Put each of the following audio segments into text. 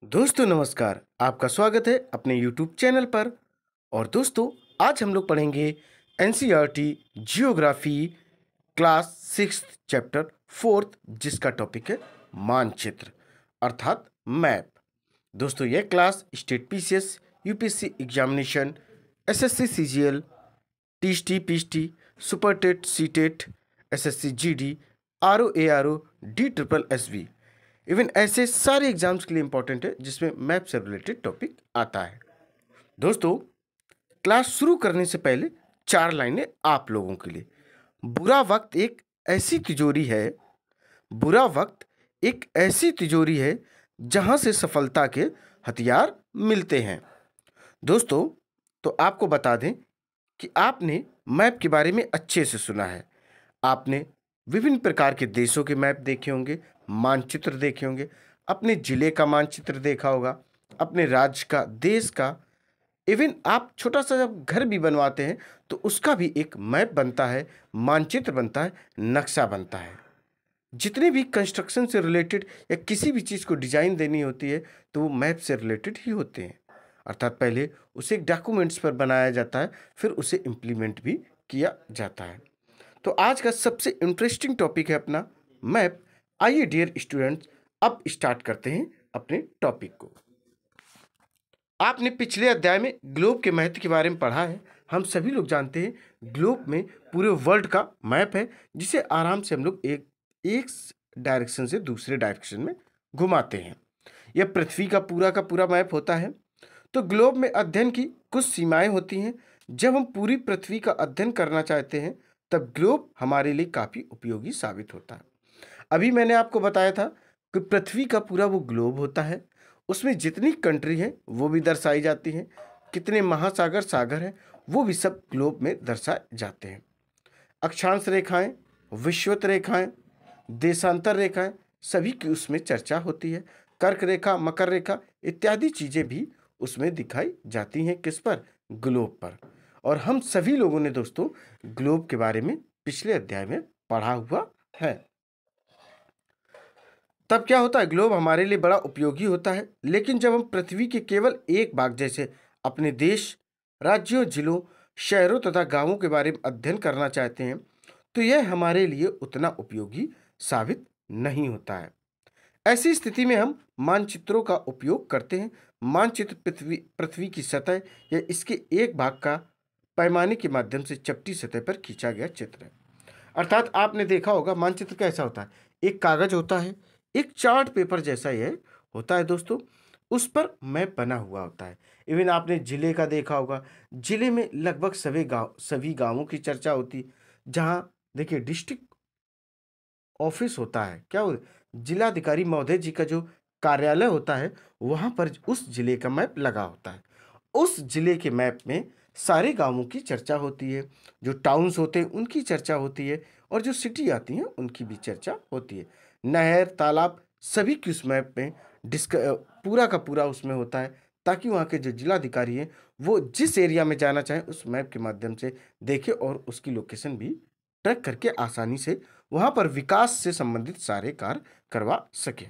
दोस्तों नमस्कार, आपका स्वागत है अपने YouTube चैनल पर। और दोस्तों आज हम लोग पढ़ेंगे एनसीईआरटी जियोग्राफी क्लास 6 चैप्टर 4 जिसका टॉपिक है मानचित्र अर्थात मैप। दोस्तों यह class state PCS, UPSC examination, SSC CGL, TST, PST, super TET, CTET, SSC GD, RO, ARO, D triple SV, even ऐसे सारे एग्जाम्स के लिए इंपॉर्टेंट है जिसमें मैप से रिलेटेड टॉपिक आता है। दोस्तों क्लास शुरू करने से पहले 4 लाइनें आप लोगों के लिए। बुरा वक्त एक ऐसी तिजोरी है, बुरा वक्त एक ऐसी तिजोरी है जहां से सफलता के हथियार मिलते हैं। दोस्तों तो आपको बता दें कि आपने मैप के बारे में अच्छे से सुना है। आपने विभिन्न प्रकार के देशों के मैप देखे होंगे, मानचित्र देखे होंगे, अपने जिले का मानचित्र देखा होगा, अपने राज्य का, देश का। इवन आप छोटा सा जब घर भी बनवाते हैं तो उसका भी एक मैप बनता है, मानचित्र बनता है, नक्शा बनता है। जितने भी कंस्ट्रक्शन से रिलेटेड या किसी भी चीज़ को डिजाइन देनी होती है तो वो मैप से रिलेटेड ही होते हैं। अर्थात पहले उसे एक डॉक्यूमेंट्स पर बनाया जाता है, फिर उसे इम्प्लीमेंट भी किया जाता है। तो आज का सबसे इंटरेस्टिंग टॉपिक है अपना मैप। आइए डियर स्टूडेंट्स अब स्टार्ट करते हैं अपने टॉपिक को। आपने पिछले अध्याय में ग्लोब के महत्व के बारे में पढ़ा है। हम सभी लोग जानते हैं ग्लोब में पूरे वर्ल्ड का मैप है जिसे आराम से हम लोग एक डायरेक्शन से दूसरे डायरेक्शन में घुमाते हैं। यह पृथ्वी का पूरा मैप होता है। तो ग्लोब में अध्ययन की कुछ सीमाएं होती हैं। जब हम पूरी पृथ्वी का अध्ययन करना चाहते हैं तब ग्लोब हमारे लिए काफ़ी उपयोगी साबित होता है। अभी मैंने आपको बताया था कि पृथ्वी का पूरा वो ग्लोब होता है, उसमें जितनी कंट्री हैं वो भी दर्शाई जाती हैं, कितने महासागर सागर हैं वो भी सब ग्लोब में दर्शाए जाते हैं। अक्षांश रेखाएं, विषुवत रेखाएं, देशांतर रेखाएं सभी की उसमें चर्चा होती है। कर्क रेखा, मकर रेखा इत्यादि चीज़ें भी उसमें दिखाई जाती हैं। किस पर? ग्लोब पर। और हम सभी लोगों ने दोस्तों ग्लोब के बारे में पिछले अध्याय में पढ़ा हुआ है। तब क्या होता है, ग्लोब हमारे लिए बड़ा उपयोगी होता है। लेकिन जब हम पृथ्वी के केवल एक भाग जैसे अपने देश, राज्यों, जिलों, शहरों तथा गांवों के बारे में अध्ययन करना चाहते हैं तो यह हमारे लिए उतना उपयोगी साबित नहीं होता है। ऐसी स्थिति में हम मानचित्रों का उपयोग करते हैं। मानचित्र पृथ्वी की सतह या इसके एक भाग का पैमाने के माध्यम से चपटी सतह पर खींचा गया चित्र है। अर्थात आपने देखा होगा मानचित्र कैसा होता है, एक कागज होता है, एक चार्ट पेपर जैसा यह होता है दोस्तों, उस पर मैप बना हुआ होता है। इवन आपने जिले का देखा होगा, जिले में लगभग सभी गांवों की चर्चा होती, जहां देखिए डिस्ट्रिक्ट ऑफिस होता है, क्या हो, जिलाधिकारी महोदय जी का जो कार्यालय होता है वहां पर उस जिले का मैप लगा होता है। उस जिले के मैप में सारे गांवों की चर्चा होती है, जो टाउन्स होते हैं उनकी चर्चा होती है, और जो सिटी आती हैं उनकी भी चर्चा होती है। नहर, तालाब सभी की उस मैप में पूरा का पूरा उसमें होता है, ताकि वहाँ के जो जिलाधिकारी हैं वो जिस एरिया में जाना चाहें उस मैप के माध्यम से देखें और उसकी लोकेशन भी ट्रैक करके आसानी से वहाँ पर विकास से संबंधित सारे कार्य करवा सके।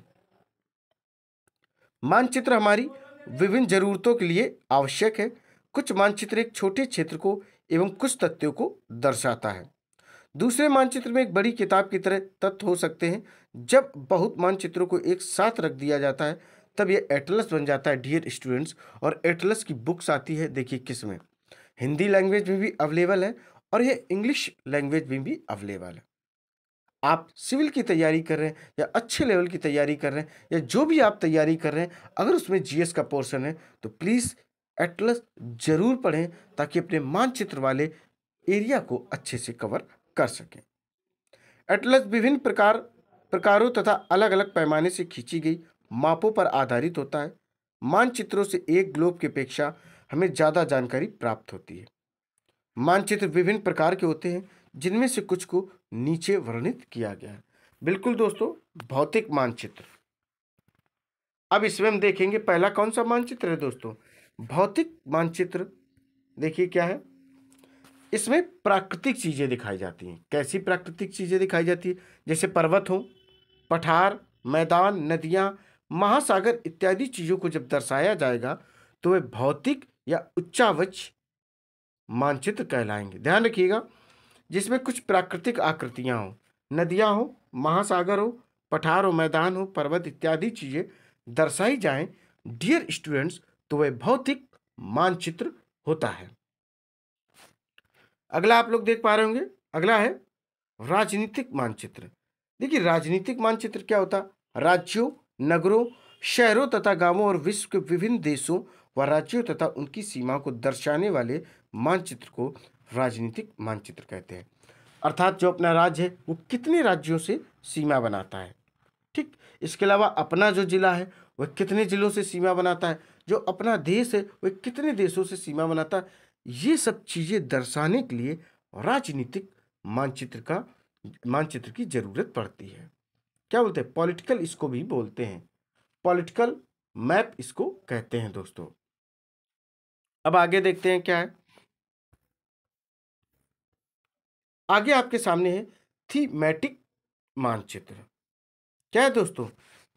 मानचित्र हमारी विभिन्न जरूरतों के लिए आवश्यक है। कुछ मानचित्र एक छोटे क्षेत्र को एवं कुछ तथ्यों को दर्शाता है। दूसरे मानचित्र में एक बड़ी किताब की तरह तथ्य हो सकते हैं। जब बहुत मानचित्रों को एक साथ रख दिया जाता है तब यह एटलस बन जाता है डियर स्टूडेंट्स। और एटलस की बुक्स आती है, देखिए किस में, हिंदी लैंग्वेज में भी अवेलेबल है और यह इंग्लिश लैंग्वेज में भी अवेलेबल है। आप सिविल की तैयारी कर रहे हैं या अच्छे लेवल की तैयारी कर रहे हैं या जो भी आप तैयारी कर रहे हैं, अगर उसमें जीएस का पोर्शन है तो प्लीज़ एटलस जरूर पढ़ें ताकि अपने मानचित्र वाले एरिया को अच्छे से कवर कर सकें। एटलस विभिन्न प्रकारों तथा अलग अलग पैमाने से खींची गई मापों पर आधारित होता है। मानचित्रों से एक ग्लोब की अपेक्षा हमें ज़्यादा जानकारी प्राप्त होती है। मानचित्र विभिन्न प्रकार के होते हैं जिनमें से कुछ को नीचे वर्णित किया गया है। बिल्कुल दोस्तों, भौतिक मानचित्र। अब इसमें हम देखेंगे पहला कौन सा मानचित्र है दोस्तों, भौतिक मानचित्र। देखिए क्या है, इसमें प्राकृतिक चीजें दिखाई जाती हैं। कैसी प्राकृतिक चीजें दिखाई जाती है? जैसे पर्वत हो, पठार, मैदान, नदियां, महासागर इत्यादि चीजों को जब दर्शाया जाएगा तो वे भौतिक या उच्चावच मानचित्र कहलाएंगे। ध्यान रखिएगा, जिसमें कुछ प्राकृतिक आकृतियां हो, नदियां हो, महासागर हो, पठार हो, मैदान हो, पर्वत इत्यादि चीजें दर्शाई जाएं डियर स्टूडेंट्स, तो वह भौतिक मानचित्र होता है। अगला आप लोग देख पा रहे होंगे, अगला है राजनीतिक मानचित्र। देखिए राजनीतिक मानचित्र क्या होता है? राज्यों, नगरों, शहरों तथा गांवों और विश्व के विभिन्न देशों व राज्यों तथा उनकी सीमाओं को दर्शाने वाले मानचित्र को राजनीतिक मानचित्र कहते हैं। अर्थात जो अपना राज्य है वो कितने राज्यों से सीमा बनाता है। ठीक, इसके अलावा अपना जो जिला है वह कितने जिलों से सीमा बनाता है, जो अपना देश है वह कितने देशों से सीमा बनाता है। ये सब चीजें दर्शाने के लिए राजनीतिक मानचित्र की जरूरत पड़ती है। क्या बोलते हैं? पॉलिटिकल इसको भी बोलते हैं, पॉलिटिकल मैप इसको कहते हैं दोस्तों। अब आगे देखते हैं क्या है। आगे आपके सामने है थीमेटिक मानचित्र। क्या है दोस्तों?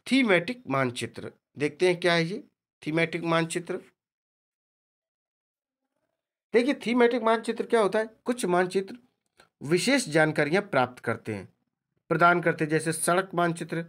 थीमेटिक मानचित्र। देखते हैं क्या है ये थीमेटिक मानचित्र। देखिए थीमेटिक मानचित्र क्या होता है? कुछ मानचित्र विशेष जानकारियां प्राप्त करते हैं, प्रदान करते हैं, जैसे सड़क मानचित्र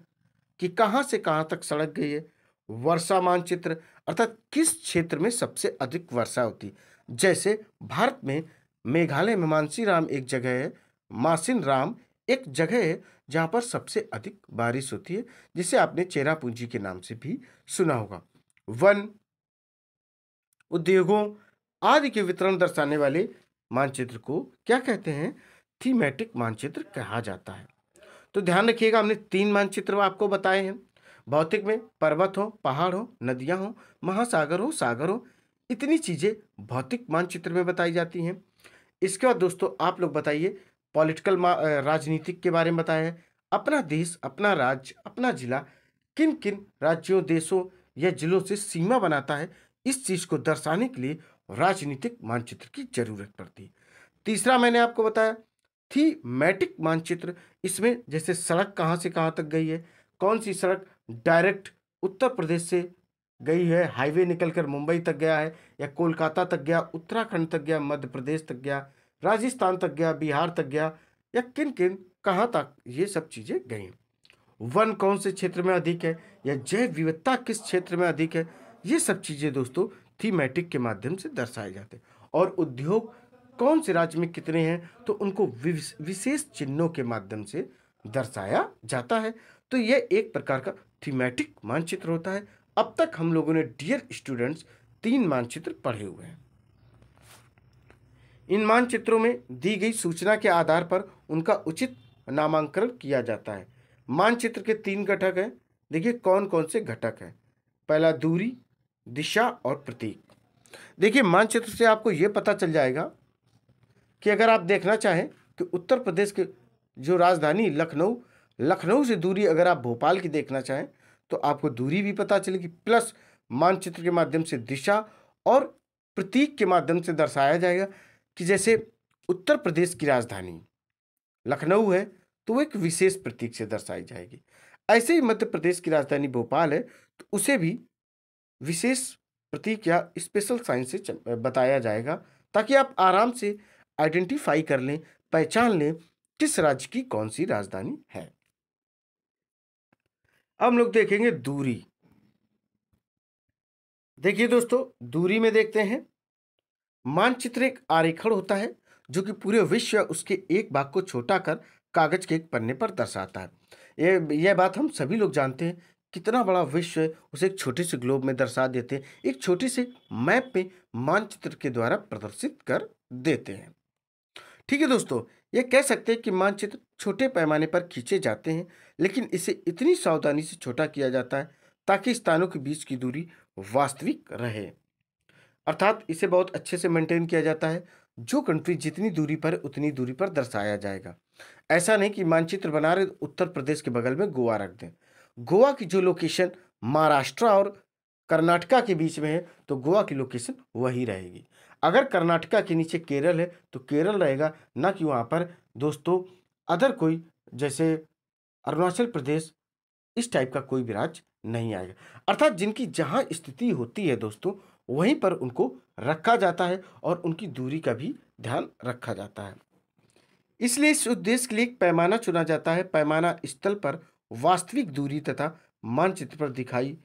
कि कहां से कहां तक सड़क गई है, वर्षा मानचित्र अर्थात किस क्षेत्र में सबसे अधिक वर्षा होती है। जैसे भारत में मेघालय में मानसीराम एक जगह है, मासिन राम एक जगह है जहां पर सबसे अधिक बारिश होती है, जिसे आपने चेरापूंजी के नाम से भी सुना होगा। वन, उद्योगों आदि के वितरण दर्शाने वाले मानचित्र को क्या कहते हैं? थीमेटिक मानचित्र कहा जाता है। तो ध्यान रखिएगा, हमने 3 मानचित्र आपको बताए हैं। भौतिक में पर्वत हो, पहाड़ हो, नदियां हो, महासागर हो, सागर हो, इतनी चीजें भौतिक मानचित्र में बताई जाती हैं। इसके बाद दोस्तों आप लोग बताइए पॉलिटिकल राजनीतिक के बारे में बताया है। अपना देश, अपना राज्य, अपना जिला किन किन राज्यों, देशों या जिलों से सीमा बनाता है, इस चीज को दर्शाने के लिए राजनीतिक मानचित्र की जरूरत पड़ती है। तीसरा मैंने आपको बताया थीमेटिक मानचित्र। इसमें जैसे सड़क कहाँ से कहाँ तक गई है, कौन सी सड़क डायरेक्ट उत्तर प्रदेश से गई है, हाईवे निकलकर मुंबई तक गया है, या कोलकाता तक गया, उत्तराखंड तक गया, मध्य प्रदेश तक गया, राजस्थान तक गया, बिहार तक गया, या किन किन कहाँ तक ये सब चीजें गई। वन कौन से क्षेत्र में अधिक है, या जैव विविधता किस क्षेत्र में अधिक है, ये सब चीजें दोस्तों थीमेटिक के माध्यम से दर्शाए जाते हैं। और उद्योग कौन से राज्य में कितने हैं, तो उनको विशेष चिन्हों के माध्यम से दर्शाया जाता है। तो यह एक प्रकार का थीमेटिक मानचित्र होता है। अब तक हम लोगों ने डियर स्टूडेंट्स 3 मानचित्र पढ़े हुए हैं। इन मानचित्रों में दी गई सूचना के आधार पर उनका उचित नामांकन किया जाता है। मानचित्र के 3 घटक हैं। देखिए कौन कौन से घटक हैं। पहला दूरी, दिशा और प्रतीक। देखिए मानचित्र से आपको यह पता चल जाएगा कि अगर आप देखना चाहें कि उत्तर प्रदेश के जो राजधानी लखनऊ से दूरी अगर आप भोपाल की देखना चाहें तो आपको दूरी भी पता चलेगी, प्लस मानचित्र के माध्यम से दिशा और प्रतीक के माध्यम से दर्शाया जाएगा कि जैसे उत्तर प्रदेश की राजधानी लखनऊ है तो वो एक विशेष प्रतीक से दर्शाई जाएगी। ऐसे ही मध्य प्रदेश की राजधानी भोपाल है तो उसे भी विशेष प्रतीक या स्पेशल साइन से बताया जाएगा, ताकि आप आराम से आइडेंटिफाई कर लें, पहचान लें किस राज्य की कौन सी राजधानी है। अब हम लोग देखेंगे दूरी। देखिए दोस्तों दूरी में देखते हैं, मानचित्र एक आरेखण होता है जो कि पूरे विश्व उसके एक भाग को छोटा कर कागज के एक पन्ने पर दर्शाता है। यह बात हम सभी लोग जानते हैं, कितना बड़ा विश्व है उसे एक छोटे से ग्लोब में दर्शा देते हैं, एक छोटे से मैप में मानचित्र के द्वारा प्रदर्शित कर देते हैं। ठीक है दोस्तों, ये कह सकते हैं कि मानचित्र छोटे पैमाने पर खींचे जाते हैं, लेकिन इसे इतनी सावधानी से छोटा किया जाता है ताकि स्थानों के बीच की दूरी वास्तविक रहे। अर्थात इसे बहुत अच्छे से मेंटेन किया जाता है। जो कंट्री जितनी दूरी पर है उतनी दूरी पर दर्शाया जाएगा। ऐसा नहीं कि मानचित्र बना रहे उत्तर प्रदेश के बगल में गोवा रख दें। गोवा की जो लोकेशन महाराष्ट्र और कर्नाटका के बीच में है तो गोवा की लोकेशन वही रहेगी। अगर कर्नाटका के नीचे केरल है तो केरल रहेगा, ना कि वहाँ पर दोस्तों अदर कोई जैसे अरुणाचल प्रदेश इस टाइप का कोई भी राज्य नहीं आएगा। अर्थात जिनकी जहाँ स्थिति होती है दोस्तों, वहीं पर उनको रखा जाता है और उनकी दूरी का भी ध्यान रखा जाता है। इसलिए इस उद्देश्य के लिए एक पैमाना चुना जाता है। पैमाना स्थल पर वास्तविक दूरी तथा मानचित्र पर दिखाई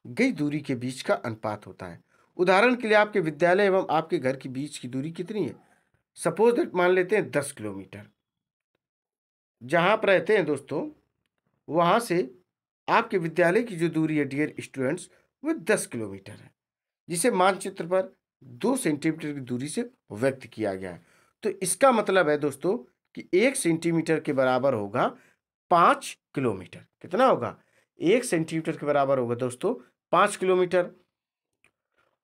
गई दूरी के बीच का अनुपात होता है। उदाहरण के लिए आपके विद्यालय एवं आपके घर के बीच की दूरी कितनी है? सपोज दैट मान लेते हैं 10 किलोमीटर। जहाँ आप रहते हैं दोस्तों, वहाँ से आपके विद्यालय की जो दूरी है डियर स्टूडेंट्स, वो 10 किलोमीटर है, जिसे मानचित्र पर 2 सेंटीमीटर की दूरी से व्यक्त किया गया है। तो इसका मतलब है दोस्तों कि 1 सेंटीमीटर के बराबर होगा 5 किलोमीटर। कितना होगा? 1 सेंटीमीटर के बराबर होगा दोस्तों 5 किलोमीटर।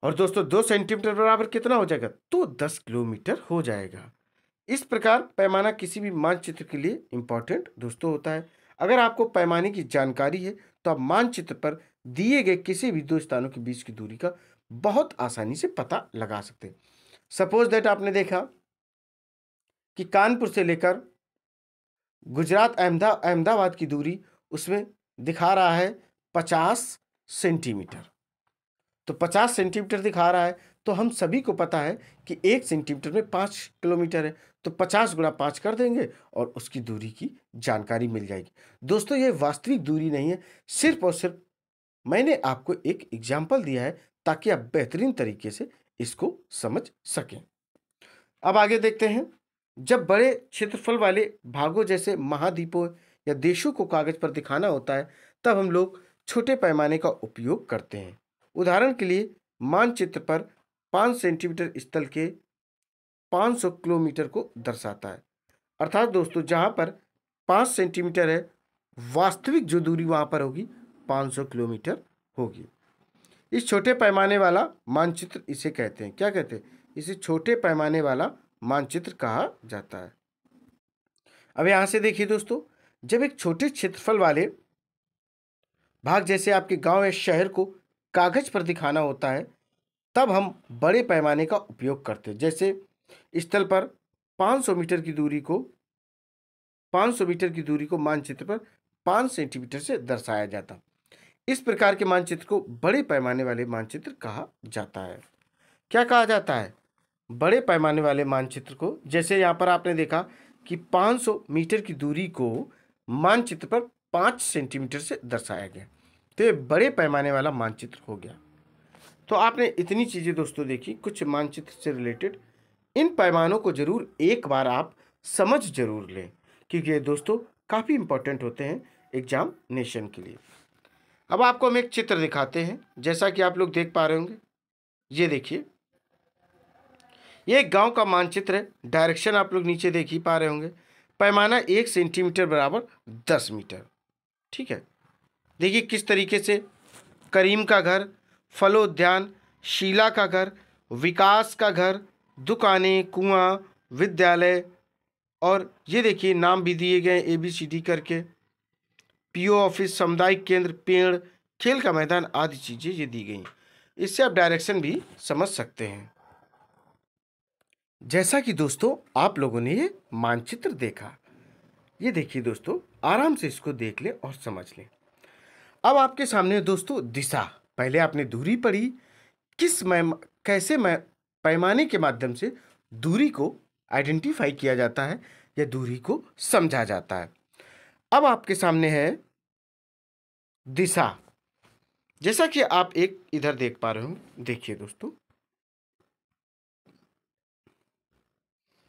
और दोस्तों 2 सेंटीमीटर बराबर कितना हो जाएगा? तो 10 किलोमीटर हो जाएगा। इस प्रकार पैमाना किसी भी मानचित्र के लिए इंपॉर्टेंट दोस्तों होता है। अगर आपको पैमाने की जानकारी है तो आप मानचित्र पर दिए गए किसी भी 2 स्थानों के बीच की दूरी का बहुत आसानी से पता लगा सकते हैं। सपोज दैट आपने देखा कि कानपुर से लेकर गुजरात अहमदाबाद की दूरी उसमें दिखा रहा है 50 सेंटीमीटर। तो 50 सेंटीमीटर दिखा रहा है, तो हम सभी को पता है कि 1 सेंटीमीटर में 5 किलोमीटर है, तो 50 गुणा 5 कर देंगे और उसकी दूरी की जानकारी मिल जाएगी। दोस्तों ये वास्तविक दूरी नहीं है, सिर्फ और सिर्फ मैंने आपको एक एग्जाम्पल दिया है ताकि आप बेहतरीन तरीके से इसको समझ सकें। अब आगे देखते हैं। जब बड़े क्षेत्रफल वाले भागों जैसे महाद्वीपों या देशों को कागज पर दिखाना होता है, तब हम लोग छोटे पैमाने का उपयोग करते हैं। उदाहरण के लिए मानचित्र पर 5 सेंटीमीटर स्थल के 500 किलोमीटर को दर्शाता है। अर्थात दोस्तों जहां पर 5 सेंटीमीटर है, वास्तविक जो दूरी वहां पर होगी 500 किलोमीटर होगी। इस छोटे पैमाने वाला मानचित्र इसे कहते हैं, क्या कहते हैं? इसे छोटे पैमाने वाला मानचित्र कहा जाता है। अब यहां से देखिए दोस्तों, जब एक छोटे क्षेत्रफल वाले भाग जैसे आपके गांव या शहर को कागज पर दिखाना होता है, तब हम बड़े पैमाने का उपयोग करते हैं। जैसे स्थल पर 500 मीटर की दूरी को मानचित्र पर 5 सेंटीमीटर से दर्शाया जाता। इस प्रकार के मानचित्र को बड़े पैमाने वाले मानचित्र कहा जाता है। क्या कहा जाता है? बड़े पैमाने वाले मानचित्र को। जैसे यहाँ पर आपने देखा कि 500 मीटर की दूरी को मानचित्र पर 5 सेंटीमीटर से दर्शाया गया, तो ये बड़े पैमाने वाला मानचित्र हो गया। तो आपने इतनी चीज़ें दोस्तों देखी कुछ मानचित्र से रिलेटेड। इन पैमानों को जरूर एक बार आप समझ जरूर लें, क्योंकि ये दोस्तों काफ़ी इंपॉर्टेंट होते हैं एग्जामिनेशन के लिए। अब आपको हम एक चित्र दिखाते हैं, जैसा कि आप लोग देख पा रहे होंगे। ये देखिए, ये एक गांव का मानचित्र है। डायरेक्शन आप लोग नीचे देख ही पा रहे होंगे। पैमाना 1 सेंटीमीटर बराबर 10 मीटर। ठीक है, देखिए किस तरीके से करीम का घर, फलोद्यान, शीला का घर, विकास का घर, दुकानें, कुआं, विद्यालय, और ये देखिए नाम भी दिए गए ABCD करके, PO ऑफिस, सामुदायिक केंद्र, पेड़, खेल का मैदान आदि चीज़ें ये दी गई। इससे आप डायरेक्शन भी समझ सकते हैं। जैसा कि दोस्तों आप लोगों ने ये मानचित्र देखा, ये देखिए दोस्तों, आराम से इसको देख लें और समझ लें। अब आपके सामने दोस्तों दिशा। पहले आपने दूरी पढ़ी, कैसे पैमाने के माध्यम से दूरी को आइडेंटिफाई किया जाता है या दूरी को समझा जाता है। अब आपके सामने है दिशा। जैसा कि आप एक इधर देख पा रहे हो, देखिए दोस्तों,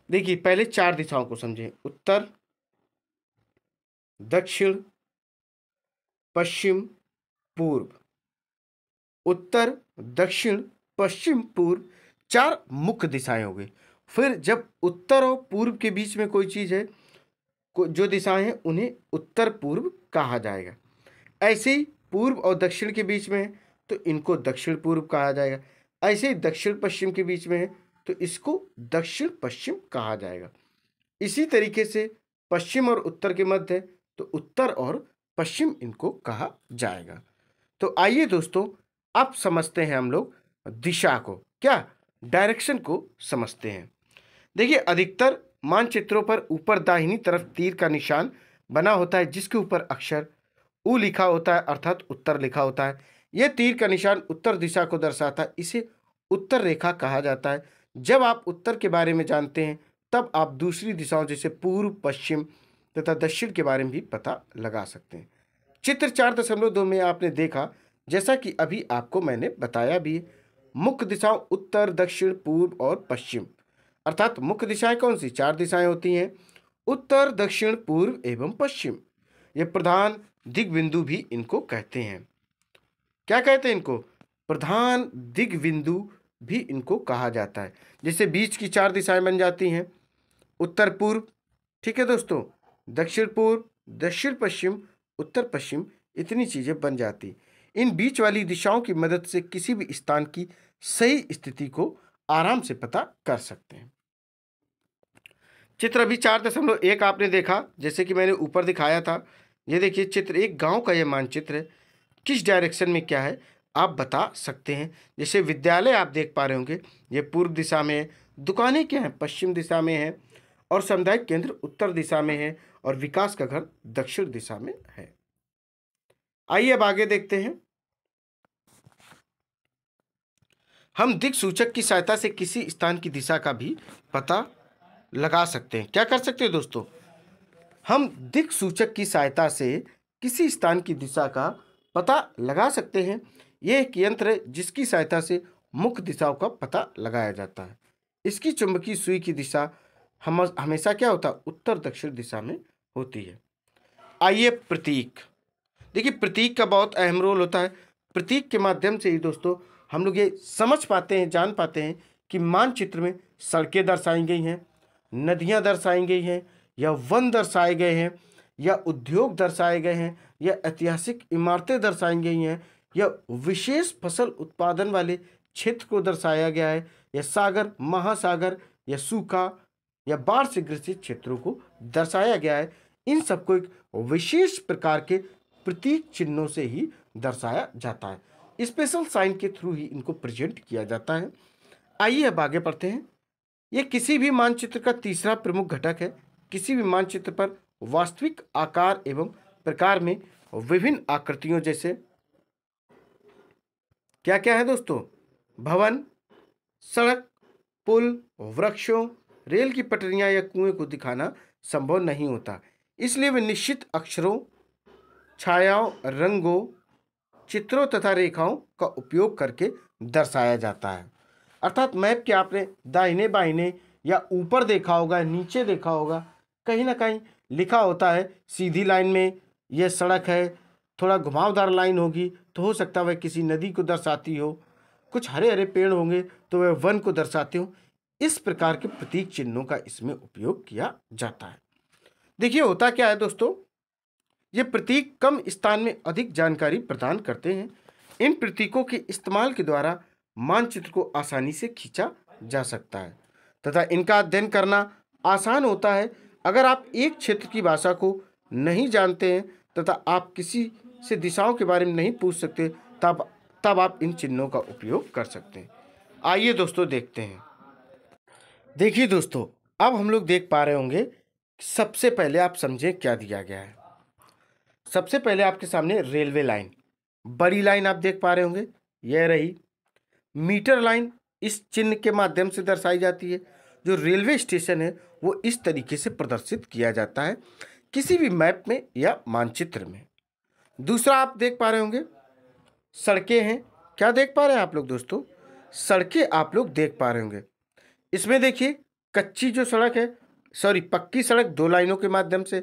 देखिए पहले 4 दिशाओं को समझें। उत्तर, दक्षिण, पश्चिम, पूर्व। उत्तर, दक्षिण, पश्चिम, पूर्व 4 मुख्य दिशाएं हो गई। फिर जब उत्तर और पूर्व के बीच में कोई चीज़ है, जो दिशाएं हैं, उन्हें उत्तर पूर्व कहा जाएगा। ऐसे ही पूर्व और दक्षिण के बीच में है तो इनको दक्षिण पूर्व कहा जाएगा। ऐसे ही दक्षिण पश्चिम के बीच में है तो इसको दक्षिण पश्चिम कहा जाएगा। इसी तरीके से पश्चिम और उत्तर के मध्य है तो उत्तर और पश्चिम इनको कहा जाएगा। तो आइए दोस्तों, अब समझते हैं हम लोग दिशा को, क्या डायरेक्शन को समझते हैं। देखिए, अधिकतर मानचित्रों पर ऊपर दाहिनी तरफ तीर का निशान बना होता है, जिसके ऊपर अक्षर उ लिखा होता है अर्थात उत्तर लिखा होता है। यह तीर का निशान उत्तर दिशा को दर्शाता है, इसे उत्तर रेखा कहा जाता है। जब आप उत्तर के बारे में जानते हैं तब आप दूसरी दिशाओं जैसे पूर्व, पश्चिम तथा दक्षिण के बारे में भी पता लगा सकते हैं। चित्र 4.2 में आपने देखा, जैसा कि अभी आपको मैंने बताया भी, मुख्य दिशाओं उत्तर, दक्षिण, पूर्व और पश्चिम। अर्थात मुख्य दिशाएं कौन सी? 4 दिशाएं होती हैं, उत्तर, दक्षिण, पूर्व एवं पश्चिम। ये प्रधान दिग्बिंदु भी इनको कहते हैं। क्या कहते हैं इनको? प्रधान दिग्बिंदु भी इनको कहा जाता है। जैसे बीच की 4 दिशाएं बन जाती हैं, उत्तर पूर्व, ठीक है दोस्तों, दक्षिण पूर्व, दक्षिण पश्चिम, उत्तर पश्चिम, इतनी चीजें बन जाती। इन बीच वाली दिशाओं की मदद से किसी भी स्थान की सही स्थिति को आराम से पता कर सकते हैं। चित्र अभी 4.1 आपने देखा, जैसे कि मैंने ऊपर दिखाया था। ये देखिए चित्र एक गांव का यह मानचित्र है। किस डायरेक्शन में क्या है आप बता सकते हैं। जैसे विद्यालय आप देख पा रहे होंगे, ये पूर्व दिशा में है, दुकानें क्या हैं पश्चिम दिशा में है, और सामुदायिक केंद्र उत्तर दिशा में है, और विकास का घर दक्षिण दिशा में है। आइए अब आगे देखते हैं। हम दिक् सूचक की सहायता से किसी स्थान की दिशा का भी पता लगा सकते हैं। क्या कर सकते हैं दोस्तों? हम दिक् सूचक की सहायता से किसी स्थान की दिशा का पता लगा सकते हैं। यह एक यंत्र है जिसकी सहायता से मुख्य दिशाओं का पता लगाया जाता है। इसकी चुंबकीय सुई की दिशा हमेशा क्या होता है? उत्तर दक्षिण दिशा में होती है। आइए प्रतीक। देखिए प्रतीक का बहुत अहम रोल होता है। प्रतीक के माध्यम से ही दोस्तों हम लोग ये समझ पाते हैं, जान पाते हैं कि मानचित्र में सड़कें दर्शाई गई हैं, नदियां दर्शाई गई हैं, या वन दर्शाए गए हैं, या उद्योग दर्शाए गए हैं, या ऐतिहासिक इमारतें दर्शाई गई हैं, या विशेष फसल उत्पादन वाले क्षेत्र को दर्शाया गया है, या सागर, महासागर, या सूखा या बाढ़ से ग्रसित क्षेत्रों को दर्शाया गया है। इन सबको एक विशेष प्रकार के प्रतीक चिन्हों से ही दर्शाया जाता है। स्पेशल साइन के थ्रू ही इनको प्रेजेंट किया जाता है। आइए अब आगे बढ़ते हैं। यह किसी भी मानचित्र का तीसरा प्रमुख घटक है। किसी भी मानचित्र पर वास्तविक आकार एवं प्रकार में विभिन्न आकृतियों जैसे क्या क्या है दोस्तों? भवन, सड़क, पुल, वृक्षों, रेल की पटरियां या कुएं को दिखाना संभव नहीं होता। इसलिए वे निश्चित अक्षरों, छायाओं, रंगों, चित्रों तथा रेखाओं का उपयोग करके दर्शाया जाता है। अर्थात मैप के आपने दाहिने बाहिने या ऊपर देखा होगा, नीचे देखा होगा, कहीं ना कहीं लिखा होता है सीधी लाइन में यह सड़क है, थोड़ा घुमावदार लाइन होगी तो हो सकता है वह किसी नदी को दर्शाती हो, कुछ हरे हरे पेड़ होंगे तो वह वन को दर्शाते हो। इस प्रकार के प्रतीक चिन्हों का इसमें उपयोग किया जाता है। देखिए होता क्या है दोस्तों, ये प्रतीक कम स्थान में अधिक जानकारी प्रदान करते हैं। इन प्रतीकों के इस्तेमाल के द्वारा मानचित्र को आसानी से खींचा जा सकता है तथा इनका अध्ययन करना आसान होता है। अगर आप एक क्षेत्र की भाषा को नहीं जानते हैं तथा आप किसी से दिशाओं के बारे में नहीं पूछ सकते, तब आप इन चिन्हों का उपयोग कर सकते हैं। आइए दोस्तों देखते हैं। देखिए दोस्तों, अब हम लोग देख पा रहे होंगे, सबसे पहले आप समझें क्या दिया गया है। सबसे पहले आपके सामने रेलवे लाइन, बड़ी लाइन आप देख पा रहे होंगे, यह रही। मीटर लाइन इस चिन्ह के माध्यम से दर्शाई जाती है। जो रेलवे स्टेशन है वो इस तरीके से प्रदर्शित किया जाता है किसी भी मैप में या मानचित्र में। दूसरा आप देख पा रहे होंगे सड़कें हैं। क्या देख पा रहे हैं आप लोग दोस्तों? सड़कें आप लोग देख पा रहे होंगे। इसमें देखिए कच्ची जो सड़क है, सॉरी पक्की सड़क 2 लाइनों के माध्यम से,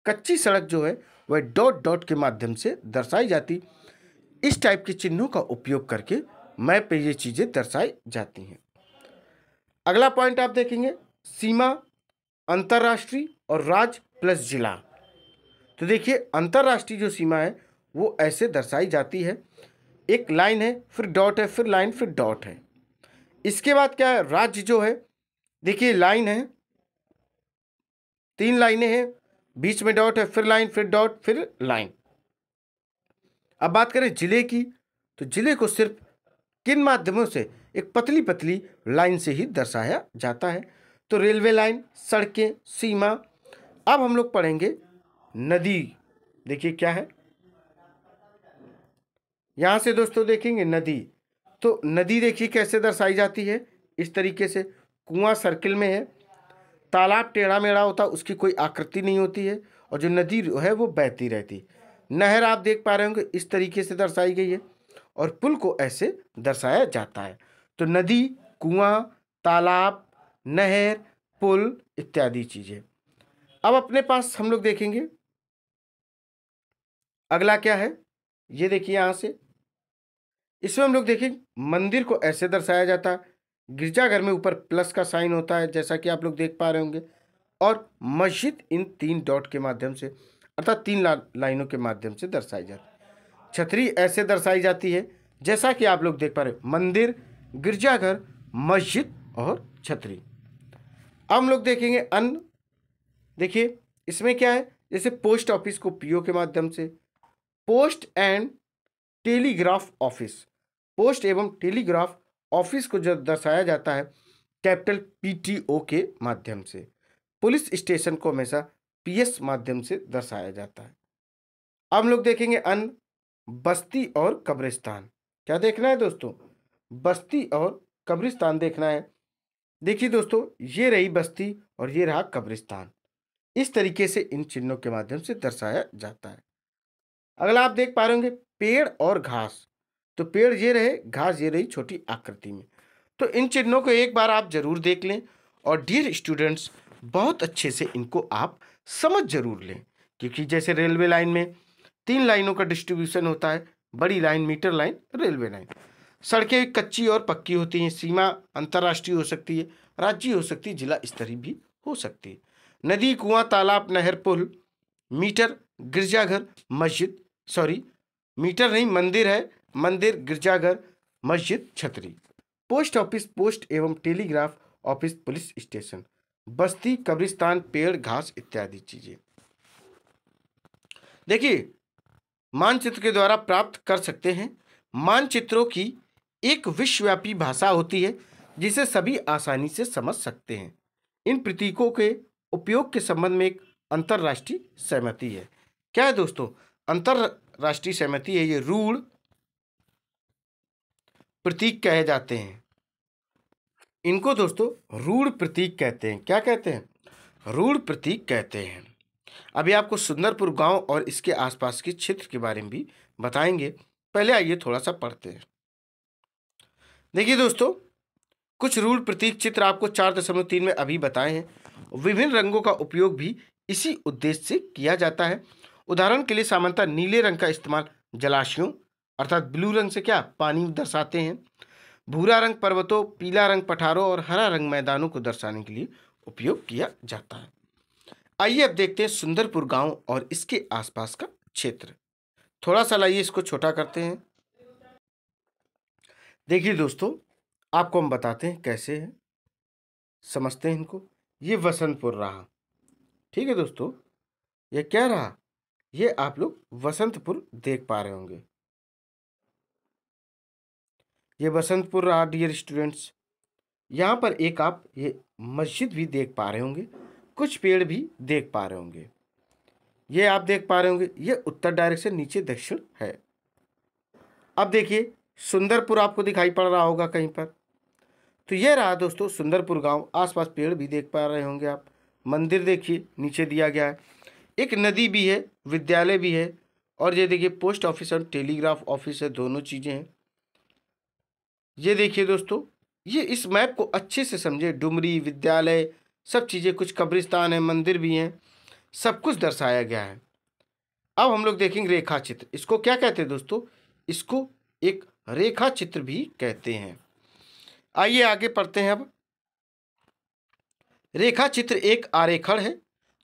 कच्ची सड़क जो है वह डॉट डॉट के माध्यम से दर्शाई जाती। इस टाइप के चिन्हों का उपयोग करके मैप पे ये चीज़ें दर्शाई जाती हैं। अगला पॉइंट आप देखेंगे सीमा, अंतर्राष्ट्रीय और राज्य प्लस जिला। तो देखिए अंतर्राष्ट्रीय जो सीमा है वो ऐसे दर्शाई जाती है, एक लाइन है, फिर डॉट है, फिर लाइन, फिर डॉट है। इसके बाद क्या है, राज्य जो है, देखिए लाइन है, 3 लाइनें हैं, बीच में डॉट है, फिर लाइन, फिर डॉट, फिर लाइन। अब बात करें जिले की, तो जिले को सिर्फ किन माध्यमों से? एक पतली पतली लाइन से ही दर्शाया जाता है। तो रेलवे लाइन, सड़कें, सीमा। अब हम लोग पढ़ेंगे नदी। देखिए क्या है, यहाँ से दोस्तों देखेंगे नदी, तो नदी देखिए कैसे दर्शाई जाती है, इस तरीके से। कुआं सर्किल में है, तालाब टेढ़ा मेढ़ा होता, उसकी कोई आकृति नहीं होती है, और जो नदी है वो बहती रहती। नहर आप देख पा रहे होंगे इस तरीके से दर्शाई गई है, और पुल को ऐसे दर्शाया जाता है। तो नदी, कुआं, तालाब, नहर, पुल इत्यादि चीजें। अब अपने पास हम लोग देखेंगे अगला क्या है, ये देखिए यहाँ से। इसमें हम लोग देखेंगे मंदिर को ऐसे दर्शाया जाता है, गिरजाघर में ऊपर प्लस का साइन होता है जैसा कि आप लोग देख पा रहे होंगे, और मस्जिद इन 3 डॉट के माध्यम से अर्थात 3 लाइनों के माध्यम से दर्शाई जाती है। छतरी ऐसे दर्शाई जाती है जैसा कि आप लोग देख पा रहे हैं, मंदिर, गिरजाघर, मस्जिद और छतरी। अब हम लोग देखेंगे अन्न। देखिए इसमें क्या है, जैसे पोस्ट ऑफिस को पीओ के माध्यम से, post and telegraph office, post एवं टेलीग्राफ ऑफिस को जब दर्शाया जाता है कैपिटल पीटीओ के माध्यम से। पुलिस स्टेशन को हमेशा पीएस माध्यम से दर्शाया जाता है। अब हम लोग देखेंगे अन्न, बस्ती और कब्रिस्तान। क्या देखना है दोस्तों, बस्ती और कब्रिस्तान देखना है। देखिए दोस्तों, ये रही बस्ती और ये रहा कब्रिस्तान, इस तरीके से इन चिन्हों के माध्यम से दर्शाया जाता है। अगला आप देख पा रहे होंगे पेड़ और घास, तो पेड़ ये रहे, घास ये रही छोटी आकृति में। तो इन चिन्हों को एक बार आप जरूर देख लें, और डियर स्टूडेंट्स बहुत अच्छे से इनको आप समझ जरूर लें, क्योंकि जैसे रेलवे लाइन में 3 लाइनों का डिस्ट्रीब्यूशन होता है, बड़ी line, metre line, railway line. सड़कें कच्ची और पक्की होती हैं, सीमा अंतर्राष्ट्रीय हो सकती है, राज्य हो सकती है, जिला स्तरीय भी हो सकती है। नदी, कुआं, तालाब, नहर, पुल, मीटर, गिरजाघर, मस्जिद, सॉरी मीटर नहीं, मंदिर है, मंदिर, गिरजाघर, मस्जिद, छतरी। पोस्ट ऑफिस, पोस्ट एवं टेलीग्राफ ऑफिस, पुलिस स्टेशन, बस्ती, कब्रिस्तान, पेड़, घास इत्यादि चीजें। देखिए मानचित्र के द्वारा प्राप्त कर सकते हैं। मानचित्रों की एक विश्वव्यापी भाषा होती है जिसे सभी आसानी से समझ सकते हैं। इन प्रतीकों के उपयोग के संबंध में एक अंतरराष्ट्रीय सहमति है। क्या है दोस्तों, अंतरराष्ट्रीय सहमति है। ये रूढ़ प्रतीक कहे जाते हैं, इनको दोस्तों रूढ़ प्रतीक कहते हैं। क्या कहते हैं, रूढ़ प्रतीक कहते हैं। अभी आपको सुंदरपुर गांव और इसके आसपास के क्षेत्र के बारे में भी बताएंगे। पहले आइए थोड़ा सा पढ़ते हैं। देखिए दोस्तों, कुछ रूढ़ प्रतीक चित्र आपको 4.3 में अभी बताए हैं। विभिन्न रंगों का उपयोग भी इसी उद्देश्य से किया जाता है। उदाहरण के लिए सामान्यतः नीले रंग का इस्तेमाल जलाशयों अर्थात ब्लू रंग से क्या पानी दर्शाते हैं, भूरा रंग पर्वतों, पीला रंग पठारों और हरा रंग मैदानों को दर्शाने के लिए उपयोग किया जाता है। आइए अब देखते हैं सुंदरपुर गांव और इसके आसपास का क्षेत्र। थोड़ा सा लाइए इसको छोटा करते हैं। देखिए दोस्तों, आपको हम बताते हैं कैसे है, समझते हैं इनको। ये वसंतपुर रहा, ठीक है दोस्तों। ये क्या रहा, ये आप लोग वसंतपुर देख पा रहे होंगे। ये वसंतपुर रहा डियर स्टूडेंट्स। यहाँ पर एक आप ये मस्जिद भी देख पा रहे होंगे, कुछ पेड़ भी देख पा रहे होंगे। ये आप देख पा रहे होंगे, ये उत्तर डायरेक्शन, नीचे दक्षिण है। अब देखिए सुंदरपुर आपको दिखाई पड़ रहा होगा कहीं पर, तो ये रहा दोस्तों सुंदरपुर गांव। आसपास पेड़ भी देख पा रहे होंगे आप। मंदिर देखिए नीचे दिया गया है, एक नदी भी है, विद्यालय भी है, और ये देखिए पोस्ट ऑफिस और टेलीग्राफ ऑफिस है, दोनों चीज़ें हैं। ये देखिए दोस्तों, ये इस मैप को अच्छे से समझे, डुमरी, विद्यालय, सब चीज़ें, कुछ कब्रिस्तान है, मंदिर भी हैं, सब कुछ दर्शाया गया है। अब हम लोग देखेंगे रेखा चित्र। इसको क्या कहते हैं दोस्तों, इसको एक रेखा चित्र भी कहते हैं। आइए आगे पढ़ते हैं अब। रेखा चित्र एक आरेखण है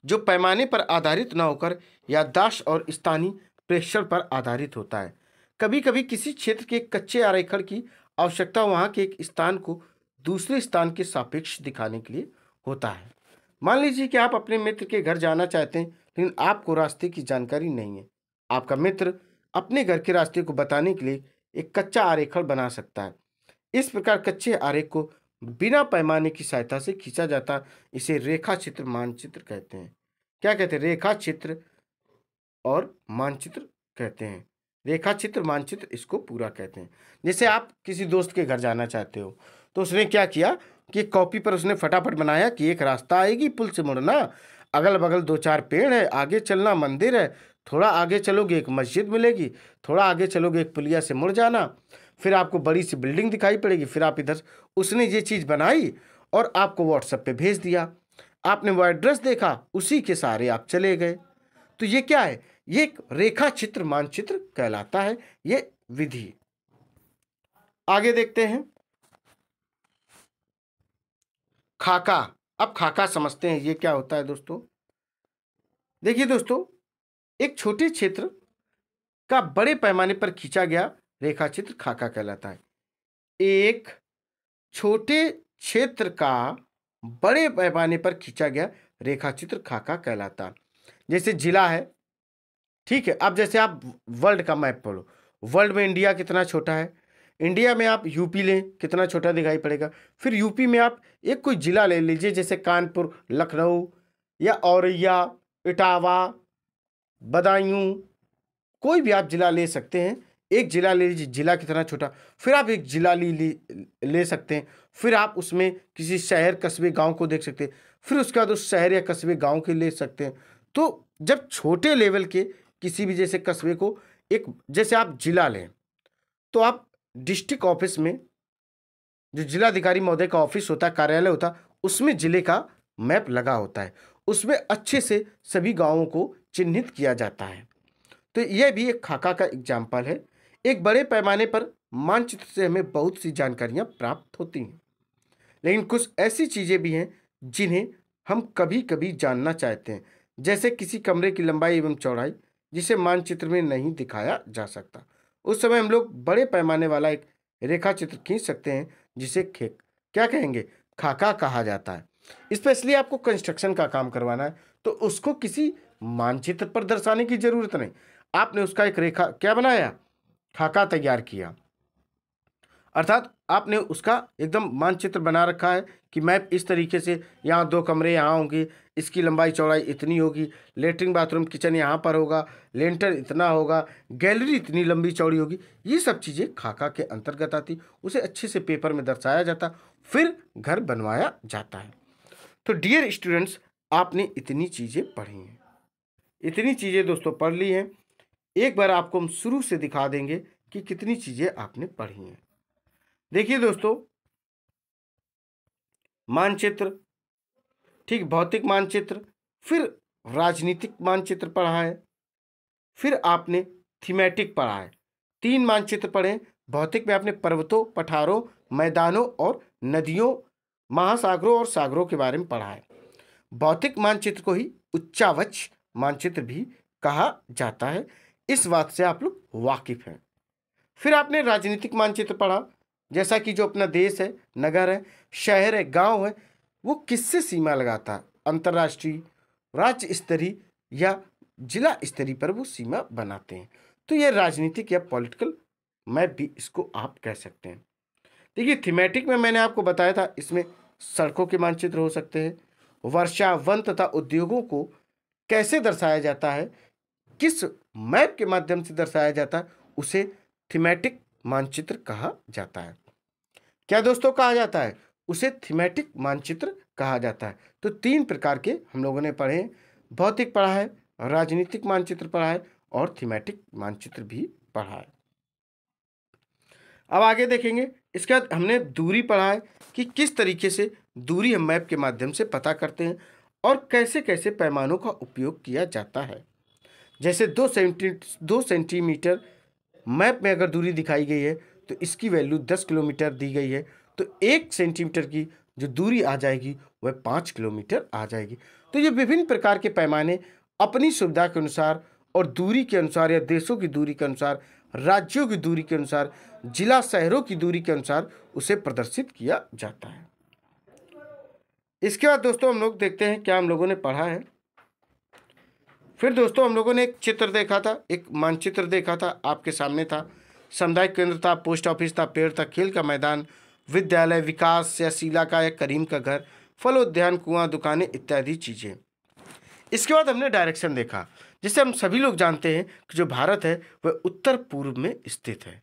जो पैमाने पर आधारित न होकर याददाश्त और स्थानीय प्रेक्षण पर आधारित होता है। कभी कभी किसी क्षेत्र के कच्चे आरेखण की आवश्यकता वहां के एक स्थान को दूसरे स्थान के सापेक्ष दिखाने के लिए होता है। मान लीजिए कि आप अपने मित्र के घर जाना चाहते हैं, लेकिन आपको रास्ते की जानकारी नहीं है। आपका मित्र अपने घर के रास्ते को बताने के लिए एक कच्चा आरेखण बना सकता है। इस प्रकार कच्चे आरेख को बिना पैमाने की सहायता से खींचा जाता, इसे रेखा चित्र मानचित्र कहते हैं। क्या कहते हैं, रेखा चित्र और मानचित्र कहते हैं। रेखा चित्र मानचित्र इसको पूरा कहते हैं। जैसे आप किसी दोस्त के घर जाना चाहते हो तो उसने क्या किया कि कॉपी पर उसने फटाफट बनाया कि एक रास्ता आएगी, पुल से मुड़ना, अगल बगल 2-4 पेड़ है, आगे चलना मंदिर है, थोड़ा आगे चलोगे एक मस्जिद मिलेगी, थोड़ा आगे चलोगे एक पुलिया से मुड़ जाना, फिर आपको बड़ी सी बिल्डिंग दिखाई पड़ेगी, फिर आप इधर। उसने ये चीज़ बनाई और आपको व्हाट्सएप पे भेज दिया। आपने वो एड्रेस देखा, उसी के सहारे आप चले गए। तो ये क्या है? ये एक रेखा चित्र मानचित्र कहलाता है, ये विधि। आगे देखते हैं खाका। अब खाका समझते हैं ये क्या होता है दोस्तों। देखिए दोस्तों, एक छोटे क्षेत्र का बड़े पैमाने पर खींचा गया रेखा चित्र खाका कहलाता है। एक छोटे क्षेत्र का बड़े पैमाने पर खींचा गया रेखा चित्र खाका कहलाता है। जैसे जिला है, ठीक है। अब जैसे आप वर्ल्ड का मैप पढ़ो, वर्ल्ड में इंडिया कितना छोटा है, इंडिया में आप यूपी लें, कितना छोटा दिखाई पड़ेगा। फिर यूपी में आप एक कोई जिला ले लीजिए, जैसे कानपुर, लखनऊ या औरैया, इटावा, बदायूं, कोई भी आप जिला ले सकते हैं। एक जिला ले लीजिए, जिला कितना छोटा। फिर आप एक जिला ले सकते हैं, फिर आप उसमें किसी शहर कस्बे गांव को देख सकते हैं, फिर उसके बाद उस शहर या कस्बे गांव के ले सकते हैं। तो जब छोटे लेवल के किसी भी जैसे कस्बे को एक, जैसे आप जिला लें तो आप डिस्ट्रिक्ट ऑफिस में जो जिलाधिकारी महोदय का ऑफिस होता है, कार्यालय होता है, उसमें जिले का मैप लगा होता है, उसमें अच्छे से सभी गांवों को चिन्हित किया जाता है। तो यह भी एक खाका का एग्जाम्पल है। एक बड़े पैमाने पर मानचित्र से हमें बहुत सी जानकारियां प्राप्त होती हैं, लेकिन कुछ ऐसी चीज़ें भी हैं जिन्हें हम कभी कभी जानना चाहते हैं, जैसे किसी कमरे की लंबाई एवं चौड़ाई, जिसे मानचित्र में नहीं दिखाया जा सकता। उस समय हम लोग बड़े पैमाने वाला एक रेखा चित्र खींच सकते हैं, जिसे क्या कहेंगे, खाका कहा जाता है। स्पेशली आपको कंस्ट्रक्शन का काम करवाना है तो उसको किसी मानचित्र पर दर्शाने की जरूरत नहीं, आपने उसका एक रेखा क्या बनाया, खाका तैयार किया, अर्थात आपने उसका एकदम मानचित्र बना रखा है कि मैप इस तरीके से, यहाँ 2 कमरे यहाँ होंगे, इसकी लंबाई चौड़ाई इतनी होगी, लेटरिन बाथरूम किचन यहाँ पर होगा, लेंटर इतना होगा, गैलरी इतनी लंबी चौड़ी होगी। ये सब चीज़ें खाका के अंतर्गत आती, उसे अच्छे से पेपर में दर्शाया जाता, फिर घर बनवाया जाता है। तो डियर स्टूडेंट्स, आपने इतनी चीज़ें पढ़ी हैं, इतनी चीज़ें दोस्तों पढ़ ली हैं। एक बार आपको हम शुरू से दिखा देंगे कि कितनी चीज़ें आपने पढ़ी हैं। देखिए दोस्तों, मानचित्र, ठीक, भौतिक मानचित्र, फिर राजनीतिक मानचित्र पढ़ा है, फिर आपने थीमेटिक पढ़ा है। 3 मानचित्र पढ़े। भौतिक में आपने पर्वतों, पठारों, मैदानों और नदियों, महासागरों और सागरों के बारे में पढ़ा है। भौतिक मानचित्र को ही उच्चावच मानचित्र भी कहा जाता है, इस बात से आप लोग वाकिफ हैं। फिर आपने राजनीतिक मानचित्र पढ़ा, जैसा कि जो अपना देश है, नगर है, शहर है, गांव है, वो किससे सीमा लगाता है, अंतर्राष्ट्रीय, राज्य स्तरीय या जिला स्तरीय पर वो सीमा बनाते हैं। तो ये राजनीतिक या पॉलिटिकल मैप भी इसको आप कह सकते हैं। देखिए, थीमेटिक में मैंने आपको बताया था, इसमें सड़कों के मानचित्र हो सकते हैं, वर्षा, वन तथा उद्योगों को कैसे दर्शाया जाता है, किस मैप के माध्यम से दर्शाया जाता है, उसे थीमेटिक मानचित्र कहा जाता है। क्या दोस्तों कहा जाता है? उसे थीमेटिक मानचित्र कहा जाता है। तो 3 प्रकार के हम लोगों ने पढ़े, भौतिक पढ़ा है, राजनीतिक मानचित्र पढ़ा है और थीमेटिक मानचित्र भी पढ़ा है। अब आगे देखेंगे, इसके बाद हमने दूरी पढ़ा है कि किस तरीके से दूरी हम मैप के माध्यम से पता करते हैं और कैसे कैसे पैमानों का उपयोग किया जाता है। जैसे 2 सेंटीमीटर मैप में अगर दूरी दिखाई गई है तो इसकी वैल्यू 10 किलोमीटर दी गई है, तो 1 सेंटीमीटर की जो दूरी आ जाएगी वह 5 किलोमीटर आ जाएगी। तो ये विभिन्न प्रकार के पैमाने अपनी सुविधा के अनुसार और दूरी के अनुसार या देशों की दूरी के अनुसार, राज्यों की दूरी के अनुसार, जिला शहरों की दूरी के अनुसार उसे प्रदर्शित किया जाता है। इसके बाद दोस्तों हम लोग देखते हैं क्या हम लोगों ने पढ़ा है। फिर दोस्तों हम लोगों ने एक चित्र देखा था, एक मानचित्र देखा था, आपके सामने था। सामुदायिक केंद्र था, पोस्ट ऑफिस था, पेड़ था, खेल का मैदान, विद्यालय, विकास या शीला का या करीम का घर, फल उद्यान, कुआं, दुकानें इत्यादि चीज़ें। इसके बाद हमने डायरेक्शन देखा। जैसे हम सभी लोग जानते हैं कि जो भारत है वह उत्तर पूर्व में स्थित है।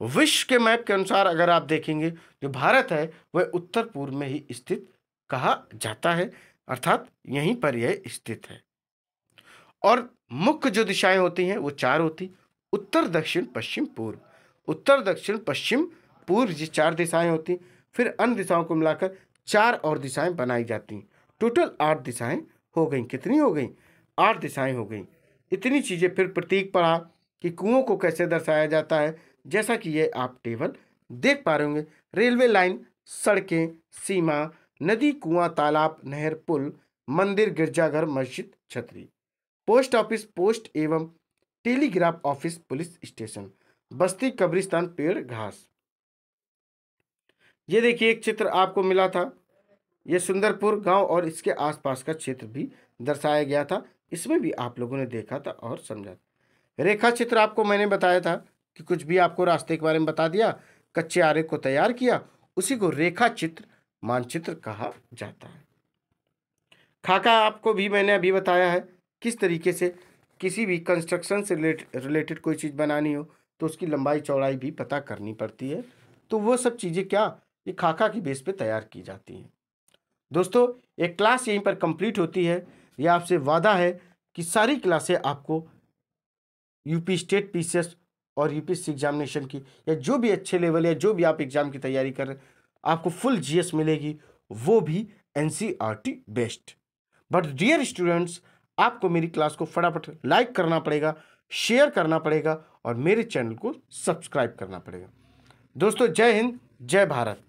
विश्व के मैप के अनुसार अगर आप देखेंगे, जो भारत है वह उत्तर पूर्व में ही स्थित कहा जाता है, अर्थात यहीं पर यह स्थित है। और मुख्य जो दिशाएं होती हैं वो 4 होती, उत्तर दक्षिण पश्चिम पूर्व। उत्तर दक्षिण पश्चिम पूर्व ये 4 दिशाएं होती, फिर अन्य दिशाओं को मिलाकर 4 और दिशाएं बनाई जाती। टोटल 8 दिशाएं हो गई। कितनी हो गई? 8 दिशाएं हो गई। इतनी चीजें, फिर प्रतीक पढ़ा कि कुओं को कैसे दर्शाया जाता है, जैसा कि ये आप टेबल देख पा रहे होंगे। रेलवे लाइन, सड़कें, सीमा, नदी, कुआं, तालाब, नहर, पुल, मंदिर, गिरजाघर, मस्जिद, छतरी। पोस्ट ऑफिस, पोस्ट एवं टेलीग्राफ ऑफिस, पुलिस स्टेशन, बस्ती, कब्रिस्तान, पेड़, घास। ये देखिए एक चित्र आपको मिला था, ये सुंदरपुर गांव और इसके आसपास का क्षेत्र भी दर्शाया गया था। इसमें भी आप लोगों ने देखा था और समझा। रेखा चित्र आपको मैंने बताया था कि कुछ भी आपको रास्ते के बारे में बता दिया, कच्चे आरेख को तैयार किया, उसी को रेखा चित्र मानचित्र कहा जाता है। खाका आपको भी मैंने अभी बताया है, किस तरीके से किसी भी कंस्ट्रक्शन से रिलेटेड कोई चीज़ बनानी हो तो उसकी लंबाई चौड़ाई भी पता करनी पड़ती है। तो वो सब चीज़ें क्या, ये खाका की बेस पे तैयार की जाती हैं। दोस्तों, एक क्लास यहीं पर कंप्लीट होती है। ये आपसे वादा है कि सारी क्लासें आपको यूपी स्टेट पीसीएस और यूपीएससी एग्जामिनेशन की, या जो भी अच्छे लेवल या जो भी आप एग्जाम की तैयारी कर रहे हैं, आपको फुल जीएस मिलेगी, वो भी NCERT based. But dear students, आपको मेरी क्लास को फटाफट लाइक करना पड़ेगा, शेयर करना पड़ेगा और मेरे चैनल को सब्सक्राइब करना पड़ेगा। दोस्तों, जय हिंद, जय भारत।